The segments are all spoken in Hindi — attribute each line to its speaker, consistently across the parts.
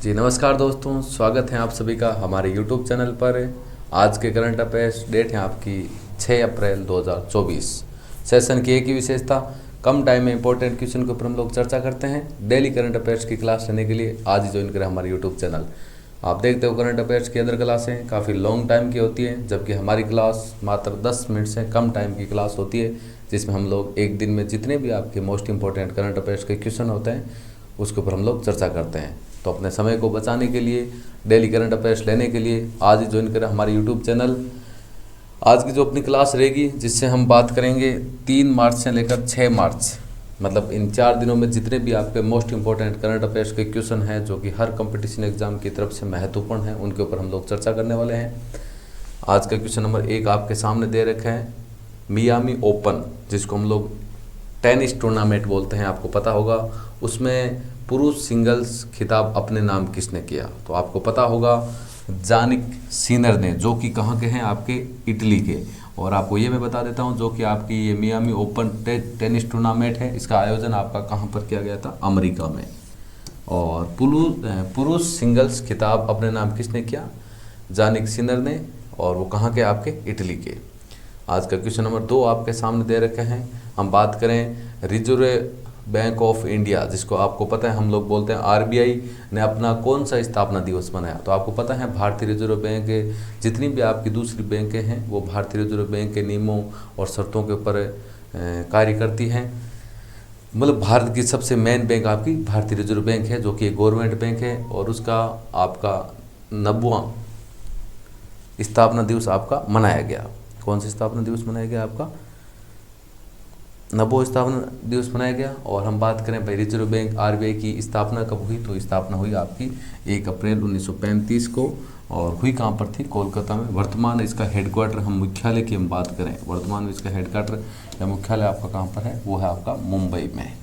Speaker 1: जी नमस्कार दोस्तों, स्वागत है आप सभी का हमारे यूट्यूब चैनल पर। आज के करंट अफेयर्स डेट है आपकी 6 अप्रैल 2024। सेशन की एक ही विशेषता, कम टाइम में इंपॉर्टेंट क्वेश्चन के ऊपर हम लोग चर्चा करते हैं। डेली करंट अफेयर्स की क्लास लेने के लिए आज ही ज्वाइन करें हमारे यूट्यूब चैनल। आप देखते हो करंट अफेयर्स की अदर क्लासें काफ़ी लॉन्ग टाइम की होती हैं, जबकि हमारी क्लास मात्र 10 मिनट से कम टाइम की क्लास होती है, जिसमें हम लोग एक दिन में जितने भी आपके मोस्ट इंपॉर्टेंट करंट अफेयर्स के क्वेश्चन होते हैं उसके ऊपर हम लोग चर्चा करते हैं। तो अपने समय को बचाने के लिए, डेली करंट अफेयर्स लेने के लिए आज ही ज्वाइन करें हमारे यूट्यूब चैनल। आज की जो अपनी क्लास रहेगी, जिससे हम बात करेंगे 3 मार्च से लेकर 6 मार्च, मतलब इन 4 दिनों में जितने भी आपके मोस्ट इंपॉर्टेंट करंट अफेयर्स के क्वेश्चन हैं जो कि हर कंपटीशन एग्जाम की तरफ से महत्वपूर्ण हैं, उनके ऊपर हम लोग चर्चा करने वाले हैं। आज का क्वेश्चन नंबर 1 आपके सामने दे रखा है। मियामी ओपन, जिसको हम लोग टेनिस टूर्नामेंट बोलते हैं, आपको पता होगा, उसमें पुरुष सिंगल्स खिताब अपने नाम किसने किया? तो आपको पता होगा जानिक सिनर ने, जो कि कहाँ के हैं, आपके इटली के। और आपको ये मैं बता देता हूँ, जो कि आपकी ये मियामी ओपन टेनिस टूर्नामेंट है, इसका आयोजन आपका कहाँ पर किया गया था? अमेरिका में। और पुरुष सिंगल्स खिताब अपने नाम किसने किया? जानिक सिनर ने, और वो कहाँ के? आपके इटली के। आज का क्वेश्चन नंबर 2 आपके सामने दे रखे हैं। हम बात करें रिजर्व बैंक ऑफ इंडिया, जिसको आपको पता है हम लोग बोलते हैं आरबीआई, ने अपना कौन सा स्थापना दिवस मनाया? तो आपको पता है भारतीय रिजर्व बैंक जितनी भी आपकी दूसरी बैंकें हैं वो भारतीय रिजर्व बैंक के नियमों और शर्तों के ऊपर कार्य करती हैं। मतलब भारत की सबसे मेन बैंक आपकी भारतीय रिजर्व बैंक है, जो कि एक गवर्नमेंट बैंक है, और उसका आपका 90वां स्थापना दिवस आपका मनाया गया। कौन सा स्थापना दिवस मनाया गया? आपका 90वां स्थापना दिवस मनाया गया। और हम बात करें भाई रिजर्व बैंक आरबीआई की स्थापना कब हुई? तो स्थापना हुई आपकी 1 अप्रैल 1935 को, और हुई कहाँ पर थी? कोलकाता में। वर्तमान इसका हेडक्वार्टर, हम मुख्यालय की हम बात करें, वर्तमान में इसका हेडक्वार्टर या मुख्यालय आपका कहाँ पर है? वो है आपका मुंबई में।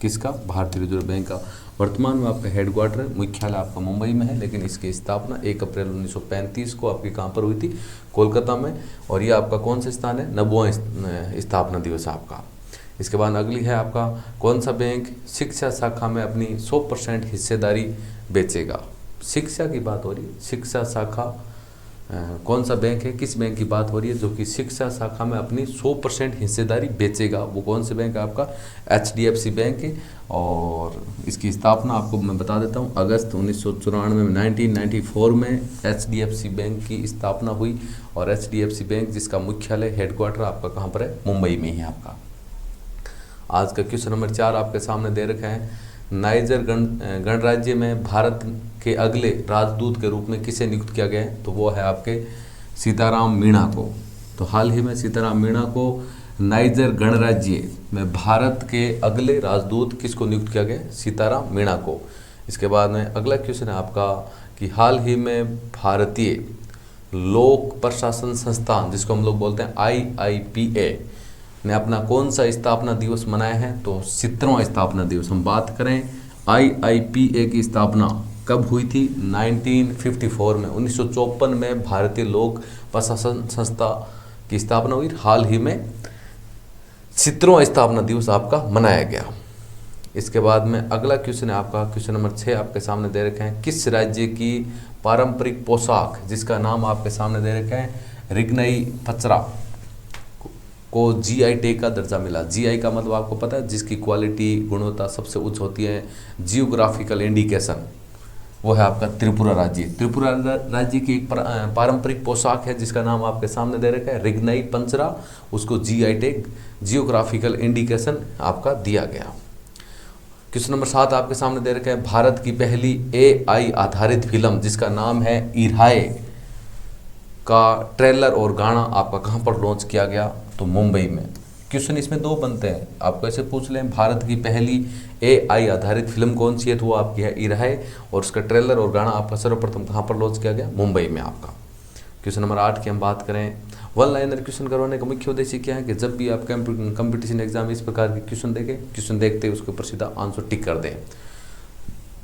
Speaker 1: किसका? भारतीय रिजर्व बैंक का। वर्तमान में आपका हेडक्वार्टर, मुख्यालय आपका मुंबई में है, लेकिन इसकी स्थापना 1 अप्रैल 1935 को आपकी कहाँ पर हुई थी? कोलकाता में। और ये आपका कौन सा स्थान है? 90वां स्थापना दिवस आपका। इसके बाद अगली है आपका, कौन सा बैंक शिक्षा शाखा में अपनी 100% हिस्सेदारी बेचेगा? शिक्षा की बात हो रही है, शिक्षा शाखा कौन सा बैंक है, किस बैंक की बात हो रही है जो कि शिक्षा शाखा में अपनी 100% हिस्सेदारी बेचेगा? वो कौन से बैंक है? आपका HDFC बैंक है। और इसकी स्थापना आपको मैं बता देता हूँ, अगस्त 1994 में, 1994 में HDFC बैंक की स्थापना हुई। और HDFC बैंक जिसका मुख्यालय हेडक्वार्टर आपका कहाँ पर है? मुंबई में ही है आपका। आज का क्वेश्चन नंबर 4 आपके सामने दे रखा है। नाइजर गणराज्य में भारत के अगले राजदूत के रूप में किसे नियुक्त किया गया है? तो वो है आपके सीताराम मीणा को। तो हाल ही में सीताराम मीणा को नाइजर गणराज्य में भारत के अगले राजदूत किसको नियुक्त किया गया? सीताराम मीणा को। इसके बाद में अगला क्वेश्चन है आपका कि हाल ही में भारतीय लोक प्रशासन संस्थान, जिसको हम लोग बोलते हैं IIPA, ने अपना कौन सा स्थापना दिवस मनाया है? तो 70वां स्थापना दिवस। हम बात करें IIPA की स्थापना कब हुई थी? 1954 में, 1954 में भारतीय लोक प्रशासन संस्था की स्थापना हुई। हाल ही में 70वां स्थापना दिवस आपका मनाया गया। इसके बाद में अगला क्वेश्चन है आपका, क्वेश्चन नंबर 6 आपके सामने दे रखे हैं। किस राज्य की पारंपरिक पोशाक, जिसका नाम आपके सामने दे रखे हैं रिगनई पचरा, को GI टैग का दर्जा मिला? GI का मतलब आपको पता है, जिसकी क्वालिटी, गुणवत्ता सबसे उच्च होती है, जियोग्राफिकल इंडिकेशन, वो है आपका त्रिपुरा राज्य। त्रिपुरा राज्य की एक पारंपरिक पोशाक है जिसका नाम आपके सामने दे रखा है रिगनई पंचरा, उसको GI टैग, जियोग्राफिकल इंडिकेशन आपका दिया गया। क्वेश्चन नंबर 7 आपके सामने दे रखा है। भारत की पहली AI आधारित फिल्म, जिसका नाम है इराए, का ट्रेलर और गाना आपका कहाँ पर लॉन्च किया गया? तो मुंबई में। क्वेश्चन इसमें 2 बनते हैं, आपको ऐसे पूछ लें भारत की पहली AI आधारित फिल्म कौन सी है? तो वो आपकी है इराए, और उसका ट्रेलर और गाना आपका सर्वप्रथम कहाँ पर लॉन्च किया गया? मुंबई में आपका। क्वेश्चन नंबर 8 की हम बात करें, वन लाइनर क्वेश्चन करवाने का मुख्य उद्देश्य क्या है? कि जब भी आप कंपटीशन एग्जाम इस प्रकार के क्वेश्चन देखें, क्वेश्चन देखते ही उसके ऊपर सीधा आंसर टिक कर दें।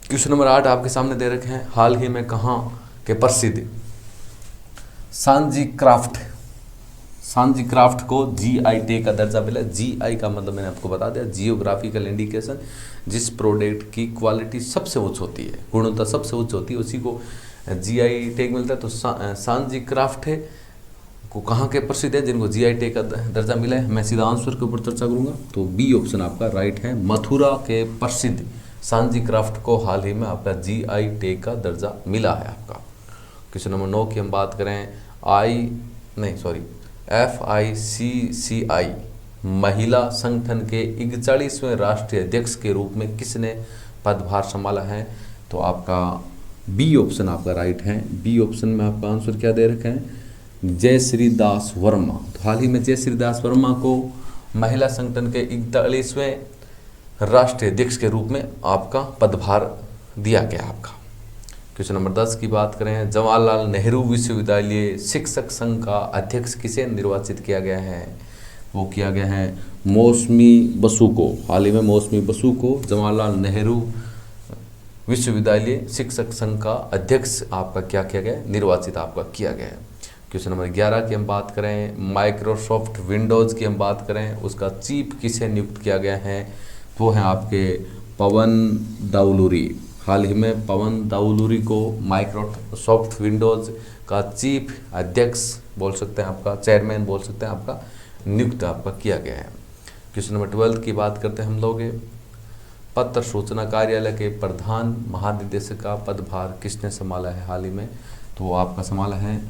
Speaker 1: क्वेश्चन नंबर 8 आपके सामने दे रखे हैं। हाल ही में कहाँ के प्रसिद्ध सांजी सांजी क्राफ्ट को जीआई टैग का दर्जा मिला। जीआई का मतलब मैंने आपको बता दिया, जियोग्राफिकल इंडिकेशन, जिस प्रोडक्ट की क्वालिटी सबसे उच्च होती है, गुणवत्ता सबसे उच्च होती है, उसी को जीआई टैग मिलता है। तो सांजी क्राफ्ट है को कहाँ के प्रसिद्ध है, जिनको जीआई टैग का दर्जा मिला है। मैं सीधा आंसर के ऊपर चर्चा करूंगा, तो बी ऑप्शन आपका राइट है। मथुरा के प्रसिद्ध सांजी क्राफ्ट को हाल ही में आपका जीआई टैग का दर्जा मिला है आपका। क्वेश्चन नंबर 9 की हम बात करें, FICCI महिला संगठन के 41वें राष्ट्रीय अध्यक्ष के रूप में किसने पदभार संभाला है, तो आपका बी ऑप्शन आपका राइट है। बी ऑप्शन में आपका आंसर क्या दे रखा है, जयश्री दास वर्मा। तो हाल ही में जयश्री दास वर्मा को महिला संगठन के 41वें राष्ट्रीय अध्यक्ष के रूप में आपका पदभार दिया गया आपका। क्वेश्चन नंबर 10 की बात करें, जवाहरलाल नेहरू विश्वविद्यालय शिक्षक संघ का अध्यक्ष किसे निर्वाचित किया गया है, वो किया गया है मौसमी बसु को। हाल ही में मौसमी बसु को जवाहरलाल नेहरू विश्वविद्यालय शिक्षक संघ का अध्यक्ष आपका क्या किया गया, निर्वाचित आपका किया गया है। क्वेश्चन नंबर 11 की हम बात करें, माइक्रोसॉफ्ट विंडोज़ की हम बात करें, उसका चीफ किसे नियुक्त किया गया है, वो है आपके पवन दाउलूरी। हाल ही में पवन दाउलूरी को माइक्रोसॉफ्ट विंडोज़ का चीफ अध्यक्ष बोल सकते हैं, आपका चेयरमैन बोल सकते हैं, आपका नियुक्त आपका किया गया है। क्वेश्चन नंबर 12 की बात करते हैं हम लोग, पत्र सूचना कार्यालय के प्रधान महानिदेशक का पदभार किसने संभाला है हाल ही में, तो वो आपका संभाला है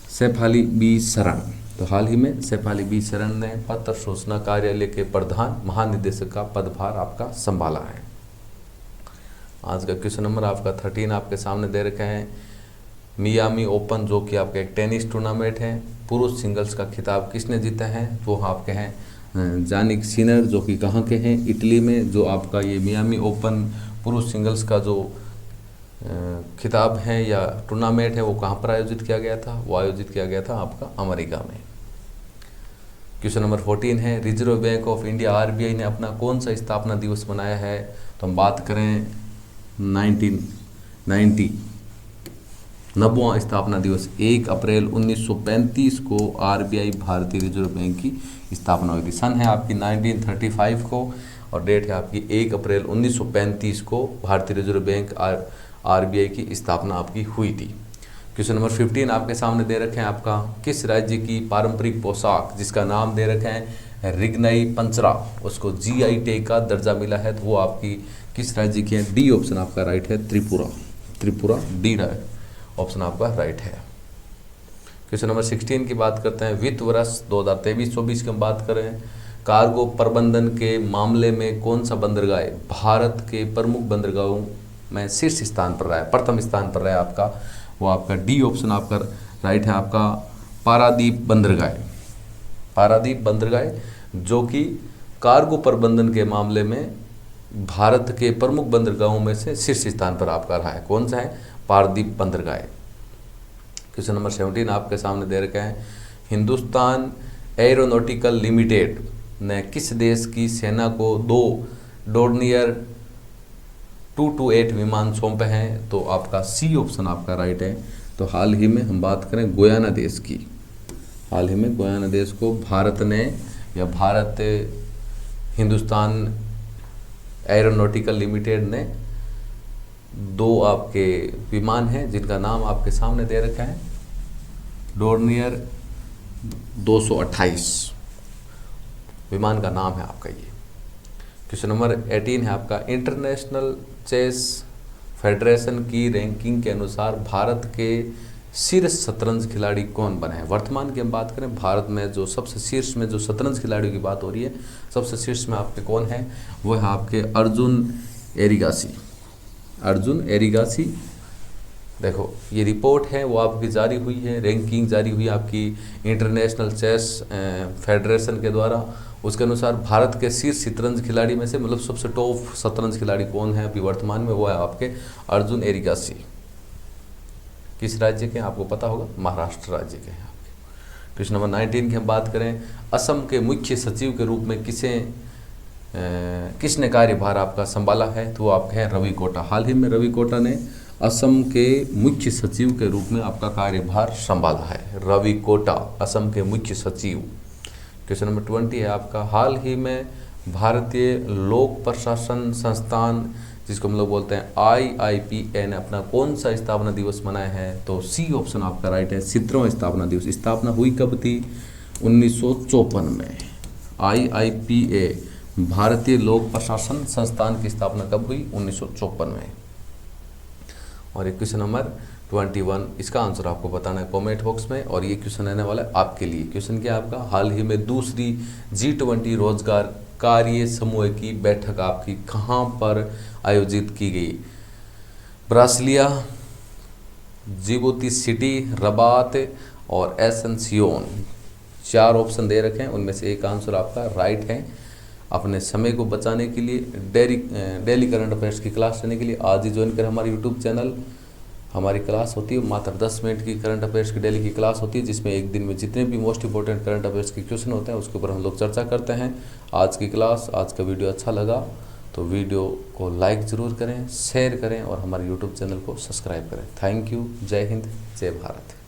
Speaker 1: शेफाली बी शरण। तो हाल ही में शेफाली बी शरण ने पत्र सूचना कार्यालय के प्रधान महानिदेशक का पदभार आपका संभाला है। आज का क्वेश्चन नंबर आपका 13 आपके सामने दे रखा है, मियामी ओपन जो कि आपका एक टेनिस टूर्नामेंट है, पुरुष सिंगल्स का खिताब किसने जीता है, वो आपके हैं जानिक सिनर, जो कि कहाँ के हैं, इटली में। जो आपका ये मियामी ओपन पुरुष सिंगल्स का जो खिताब है या टूर्नामेंट है, वो कहाँ पर आयोजित किया गया था, वो आयोजित किया गया था आपका अमेरिका में। क्वेश्चन नंबर 14 है, reserve bank of India RBI ने अपना कौन सा स्थापना दिवस मनाया है, तो हम बात करें 1990 90वां स्थापना दिवस 1 अप्रैल 1935 को RBI भारतीय रिजर्व बैंक की स्थापना हुई थी। सन है आपकी 1935 को और डेट है आपकी 1 अप्रैल 1935 को भारतीय रिजर्व बैंक RBI की स्थापना आपकी हुई थी। क्वेश्चन नंबर 15 आपके सामने दे रखे हैं, आपका किस राज्य की पारंपरिक पोशाक जिसका नाम दे रखे हैं रिगनाई पंचरा, उसको GI टैग का दर्जा मिला है, तो वो आपकी किस राज्य की है, डी ऑप्शन आपका राइट है, त्रिपुरा। त्रिपुरा डी ऑप्शन आपका राइट है। क्वेश्चन नंबर 16 की बात करते हैं, वित्त वर्ष 2023-24 की हम बात करें, कार्गो प्रबंधन के मामले में कौन सा बंदरगाह भारत के प्रमुख बंदरगाहों में शीर्ष स्थान पर रहा है, प्रथम स्थान पर रहा है आपका, वो आपका डी ऑप्शन आपका राइट है, आपका पारादीप बंदरगाह। पारादीप बंदरगाह जो कि कार्गो प्रबंधन के मामले में भारत के प्रमुख बंदरगाहों में से शीर्ष स्थान पर आपका रहा है, कौन सा है, पारादीप बंदरगाह। क्वेश्चन नंबर 17 आपके सामने दे रखा है, हिंदुस्तान एरोनॉटिकल लिमिटेड ने किस देश की सेना को 2 डोर्नियर 228 विमान सौंपे हैं, तो आपका सी ऑप्शन आपका राइट है। तो हाल ही में हम बात करें गुयाना देश की, हाल ही में गुयाना देश को भारत ने या भारत हिंदुस्तान एरोनॉटिकल लिमिटेड ने 2 आपके विमान हैं जिनका नाम आपके सामने दे रखा है, डोर्नियर 228 विमान का नाम है आपका ये। क्वेश्चन नंबर 18 है आपका, इंटरनेशनल चेस फेडरेशन की रैंकिंग के अनुसार भारत के शीर्ष शतरंज खिलाड़ी कौन बने हैं। वर्तमान की हम बात करें, भारत में जो सबसे शीर्ष में जो शतरंज खिलाड़ियों की बात हो रही है, सबसे शीर्ष में आपके कौन है, वो है आपके अर्जुन एरिगासी। अर्जुन एरिगासी, देखो ये रिपोर्ट है वो आपकी जारी हुई है, रैंकिंग जारी हुई आपकी इंटरनेशनल चेस फेडरेशन के द्वारा। उसके अनुसार भारत के शीर्ष शतरंज खिलाड़ी में से मतलब सबसे टॉप शतरंज खिलाड़ी कौन है अभी वर्तमान में, वो है आपके अर्जुन एरिगासी। किस राज्य के हैं आपको पता होगा, महाराष्ट्र राज्य के हैं आपके। क्वेश्चन नंबर 19 की हम बात करें, असम के मुख्य सचिव के रूप में किसने कार्यभार आपका संभाला है, तो वो आपके हैं रवि कोटा। हाल ही में रवि कोटा ने असम के मुख्य सचिव के रूप में आपका कार्यभार संभाला है। रवि कोटा असम के मुख्य सचिव। क्वेश्चन नंबर 20 है आपका, हाल ही में भारतीय लोक प्रशासन संस्थान, जिसको हम लोग बोलते हैं IIPA, ने अपना कौन सा स्थापना दिवस मनाया है? तो सी ऑप्शन आपका राइट है, 17वां स्थापना दिवस। स्थापना हुई कब थी? 1954 में। IIPA भारतीय लोक प्रशासन संस्थान की स्थापना कब हुई? 1954 में। और ये क्वेश्चन नंबर 21, इसका आंसर आपको बताना है कमेंट बॉक्स में। और ये क्वेश्चन रहने वाला है आपके लिए। क्वेश्चन क्या है आपका, हाल ही में दूसरी G20 रोजगार कार्य समूह की बैठक आपकी कहाँ पर आयोजित की गई? ब्रासिलिया, जिबूती सिटी, रबात और एसेंसियोन। 4 ऑप्शन दे रखे हैं, उनमें से एक आंसर आपका राइट है। अपने समय को बचाने के लिए डेली करंट अफेयर्स की क्लास लेने के लिए आज ही ज्वाइन करें हमारे यूट्यूब चैनल। हमारी क्लास होती है मात्र 10 मिनट की, करंट अफेयर्स की डेली की क्लास होती है, जिसमें एक दिन में जितने भी मोस्ट इंपॉर्टेंट करंट अफेयर्स के क्वेश्चन होते हैं उसके ऊपर हम लोग चर्चा करते हैं। आज की क्लास, आज का वीडियो अच्छा लगा तो वीडियो को लाइक ज़रूर करें, शेयर करें और हमारे यूट्यूब चैनल को सब्सक्राइब करें। Thank you. जय हिंद, जय भारत।